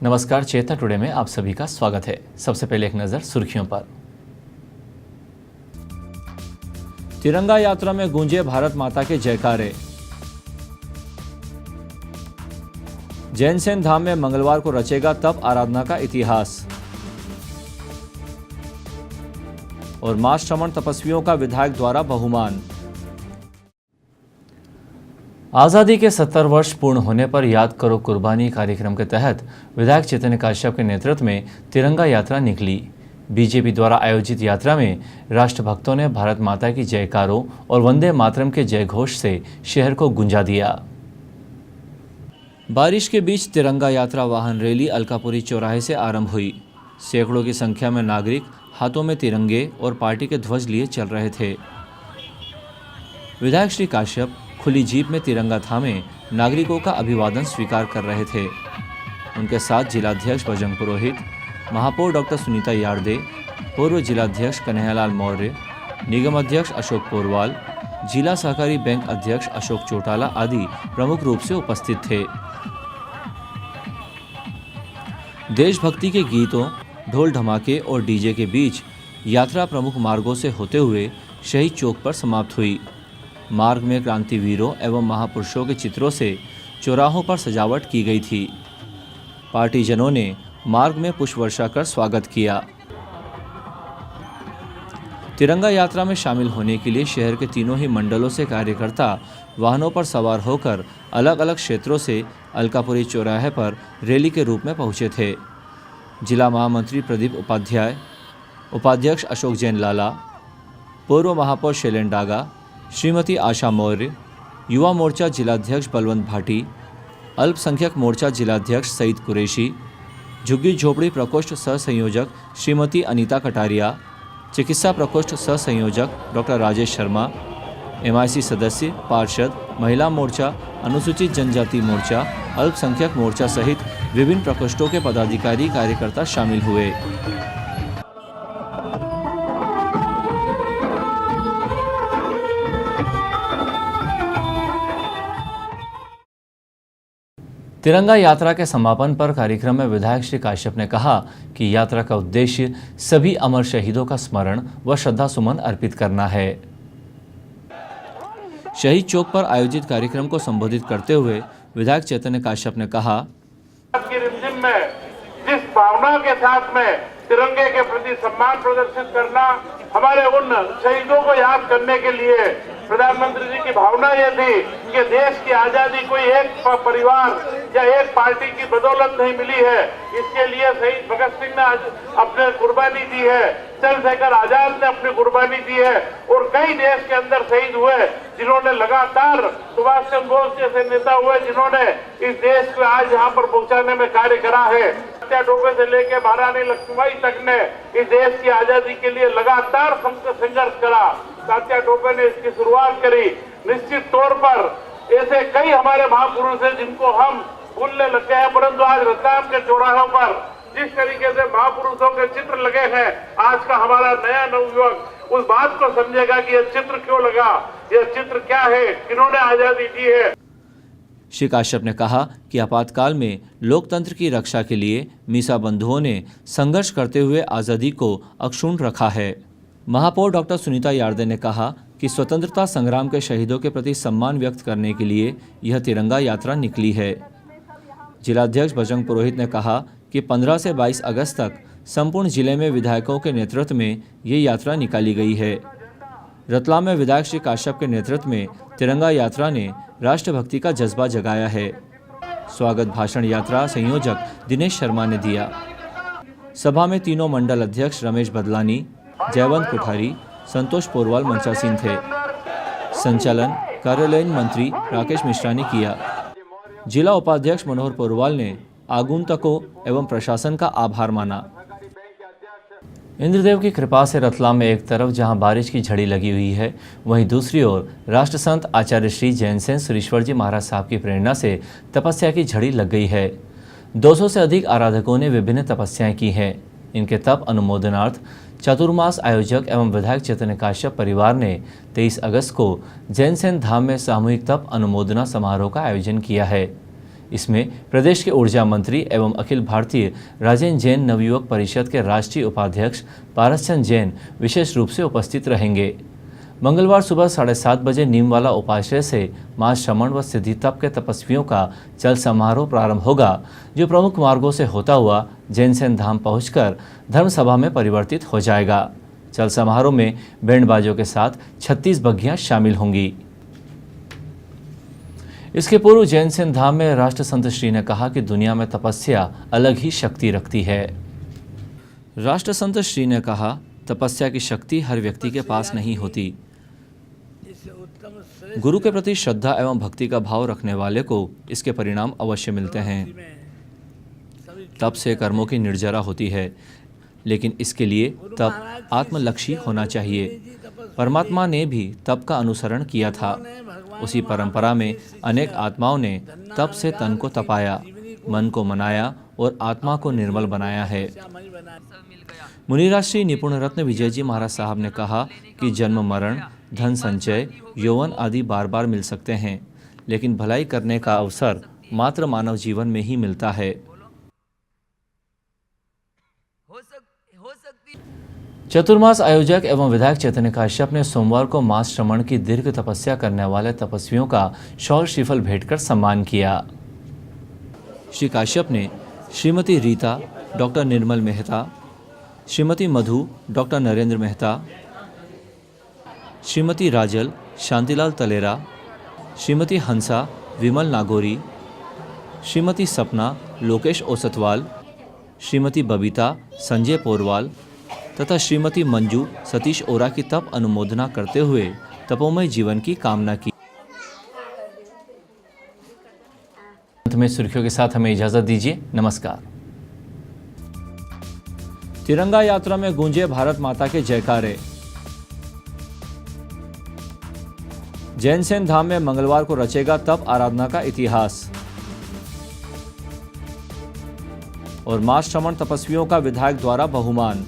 नमस्कार, चेतना टुडे में आप सभी का स्वागत है। सबसे पहले एक नजर सुर्खियों पर। तिरंगा यात्रा में गूंजे भारत माता के जयकारे। जैनसेन धाम में मंगलवार को रचेगा तप आराधना का इतिहास। और मास श्रवण तपस्वियों का विधायक द्वारा बहुमान। आज़ादी के 70 वर्ष पूर्ण होने पर याद करो कुर्बानी कार्यक्रम के तहत विधायक चैतन्य काश्यप के नेतृत्व में तिरंगा यात्रा निकली। बीजेपी द्वारा आयोजित यात्रा में राष्ट्रभक्तों ने भारत माता की जयकारों और वंदे मातरम के जयघोष से शहर को गुंजा दिया। बारिश के बीच तिरंगा यात्रा वाहन रैली अलकापुरी चौराहे से आरंभ हुई। सैकड़ों की संख्या में नागरिक हाथों में तिरंगे और पार्टी के ध्वज लिए चल रहे थे। विधायक श्री काश्यप खुली जीप में तिरंगा थामे नागरिकों का अभिवादन स्वीकार कर रहे थे। उनके साथ जिलाध्यक्ष बजरंग पुरोहित, महापौर डॉक्टर सुनीता यार्दे, पूर्व जिलाध्यक्ष कन्हैयालाल मौर्य, निगम अध्यक्ष अशोक पोरवाल, जिला सहकारी बैंक अध्यक्ष अशोक चौटाला आदि प्रमुख रूप से उपस्थित थे। देशभक्ति के गीतों, ढोल ढमाके और डीजे के बीच यात्रा प्रमुख मार्गों से होते हुए शहीद चौक पर समाप्त हुई। मार्ग में क्रांतिवीरों एवं महापुरुषों के चित्रों से चौराहों पर सजावट की गई थी। पार्टीजनों ने मार्ग में पुष्प वर्षा कर स्वागत किया। तिरंगा यात्रा में शामिल होने के लिए शहर के तीनों ही मंडलों से कार्यकर्ता वाहनों पर सवार होकर अलग अलग क्षेत्रों से अलकापुरी चौराहे पर रैली के रूप में पहुंचे थे। जिला महामंत्री प्रदीप उपाध्याय, उपाध्यक्ष अशोक जैन लाला, पूर्व महापौर शैलेन डागा, श्रीमती आशा मौर्य, युवा मोर्चा जिलाध्यक्ष बलवंत भाटी, अल्पसंख्यक मोर्चा जिलाध्यक्ष सईद कुरैशी, झुग्गी झोपड़ी प्रकोष्ठ सह संयोजक श्रीमती अनीता कटारिया, चिकित्सा प्रकोष्ठ सह संयोजक डॉक्टर राजेश शर्मा, MIC सदस्य, पार्षद, महिला मोर्चा, अनुसूचित जनजाति मोर्चा, अल्पसंख्यक मोर्चा सहित विभिन्न प्रकोष्ठों के पदाधिकारी कार्यकर्ता शामिल हुए। तिरंगा यात्रा के समापन पर कार्यक्रम में विधायक श्री काश्यप ने कहा कि यात्रा का उद्देश्य सभी अमर शहीदों का स्मरण व श्रद्धा सुमन अर्पित करना है। शहीद चौक पर आयोजित कार्यक्रम को संबोधित करते हुए विधायक चैतन्य काश्यप ने कहा, की रिमझिम में जिस भावना के साथ में तिरंगे के प्रति सम्मान प्रदर्शित करना, हमारे उन शहीदों को याद करने के लिए प्रधानमंत्री जी की भावना ये थी कि देश की आजादी कोई एक परिवार या एक पार्टी की बदौलत नहीं मिली है। इसके लिए शहीद भगत सिंह ने अपने कुर्बानी दी है, चंद्रशेखर आजाद ने अपनी कुर्बानी दी है और कई देश के अंदर शहीद हुए जिन्होंने लगातार, सुभाष चंद्र बोस जैसे नेता हुए जिन्होंने इस देश को आज यहाँ पर पहुँचाने में कार्य करा है। तात्या टोपे से लेकर महारानी लक्ष्मीबाई तक ने इस देश की आजादी के लिए लगातार संघर्ष करा। तात्या टोपे ने इसकी शुरुआत करी। निश्चित तौर पर ऐसे कई हमारे महापुरुष हैं जिनको हम भूलने लग गए हैं, परंतु आज रतलाम के चौराहों पर जिस तरीके से महापुरुषों के चित्र लगे हैं, आज का हमारा नया नवयुवक उस बात को समझेगा कि यह चित्र क्यों लगा, यह चित्र क्या है, किन्होंने आजादी दी है। श्री काश्यप ने कहा कि आपातकाल में लोकतंत्र की रक्षा के लिए मीसा बंधुओं ने संघर्ष करते हुए आज़ादी को अक्षुण्ण रखा है। महापौर डॉक्टर सुनीता यार्दे ने कहा कि स्वतंत्रता संग्राम के शहीदों के प्रति सम्मान व्यक्त करने के लिए यह तिरंगा यात्रा निकली है। जिलाध्यक्ष बजरंग पुरोहित ने कहा कि 15 से 22 अगस्त तक संपूर्ण जिले में विधायकों के नेतृत्व में ये यात्रा निकाली गई है। रतलाम में विधायक श्री काश्यप के नेतृत्व में तिरंगा यात्रा ने राष्ट्रभक्ति का जज्बा जगाया है। स्वागत भाषण यात्रा संयोजक दिनेश शर्मा ने दिया। सभा में तीनों मंडल अध्यक्ष रमेश बदलानी, जयवंत कुठारी, संतोष पोरवाल मंचासीन थे। संचालन कार्यालयीन मंत्री राकेश मिश्रा ने किया। जिला उपाध्यक्ष मनोहर पोरवाल ने आगुंतकों एवं प्रशासन का आभार माना। इंद्रदेव की कृपा से रतलाम में एक तरफ जहां बारिश की झड़ी लगी हुई है, वहीं दूसरी ओर राष्ट्रसंत आचार्य श्री जैनसेन सुरेश्वर जी महाराज साहब की प्रेरणा से तपस्या की झड़ी लग गई है। 200 से अधिक आराधकों ने विभिन्न तपस्याएं की हैं। इनके तप अनुमोदनार्थ चतुर्मास आयोजक एवं विधायक चैतन्य काश्यप परिवार ने 23 अगस्त को जैनसेन धाम में सामूहिक तप अनुमोदना समारोह का आयोजन किया है। इसमें प्रदेश के ऊर्जा मंत्री एवं अखिल भारतीय राजेंद्र जैन नवयुवक परिषद के राष्ट्रीय उपाध्यक्ष पारसचंद जैन विशेष रूप से उपस्थित रहेंगे। मंगलवार सुबह 7:30 बजे नीमवाला उपाश्रय से मां श्रमण व सिद्धि तप के तपस्वियों का चल समारोह प्रारंभ होगा, जो प्रमुख मार्गों से होता हुआ जैनसेन धाम पहुंचकर धर्म सभा में परिवर्तित हो जाएगा। चल समारोह में बैंड बाजों के साथ 36 बग्घियां शामिल होंगी। इसके पूर्व जैनसेन धाम में राष्ट्रसंत श्री ने कहा कि दुनिया में तपस्या अलग ही शक्ति रखती है। राष्ट्रसंत श्री ने कहा, तपस्या की शक्ति हर व्यक्ति के पास नहीं होती। गुरु के प्रति श्रद्धा एवं भक्ति का भाव रखने वाले को इसके परिणाम अवश्य मिलते हैं। तप से कर्मों की निर्जरा होती है, लेकिन इसके लिए तप आत्मलक्षी होना चाहिए। परमात्मा ने भी तप का अनुसरण किया था। उसी परंपरा में अनेक आत्माओं ने तप से तन को तपाया, मन को मनाया और आत्मा को निर्मल बनाया है। मुनिराज श्री निपुण रत्न विजय जी महाराज साहब ने कहा कि जन्म मरण, धन संचय, यौवन आदि बार बार मिल सकते हैं, लेकिन भलाई करने का अवसर मात्र मानव जीवन में ही मिलता है। चतुर्मास आयोजक एवं विधायक चैतन्य काश्यप ने सोमवार को मास श्रवण की दीर्घ तपस्या करने वाले तपस्वियों का शॉल श्रीफल भेंटकर सम्मान किया। श्री काश्यप ने श्रीमती रीता, डॉक्टर निर्मल मेहता, श्रीमती मधु, डॉक्टर नरेंद्र मेहता, श्रीमती राजल, शांतिलाल तलेरा, श्रीमती हंसा, विमल नागोरी, श्रीमती सपना, लोकेश ओसतवाल, श्रीमती बबीता, संजय पोरवाल तथा श्रीमती मंजू, सतीश ओरा की तप अनुमोदना करते हुए तपोमय जीवन की कामना की। अंत में सुर्खियों के साथ हमें इजाजत दीजिए। नमस्कार। तिरंगा यात्रा में गूंजे भारत माता के जयकारे। जैनसेन धाम में मंगलवार को रचेगा तप आराधना का इतिहास। और मास श्रवण तपस्वियों का विधायक द्वारा बहुमान।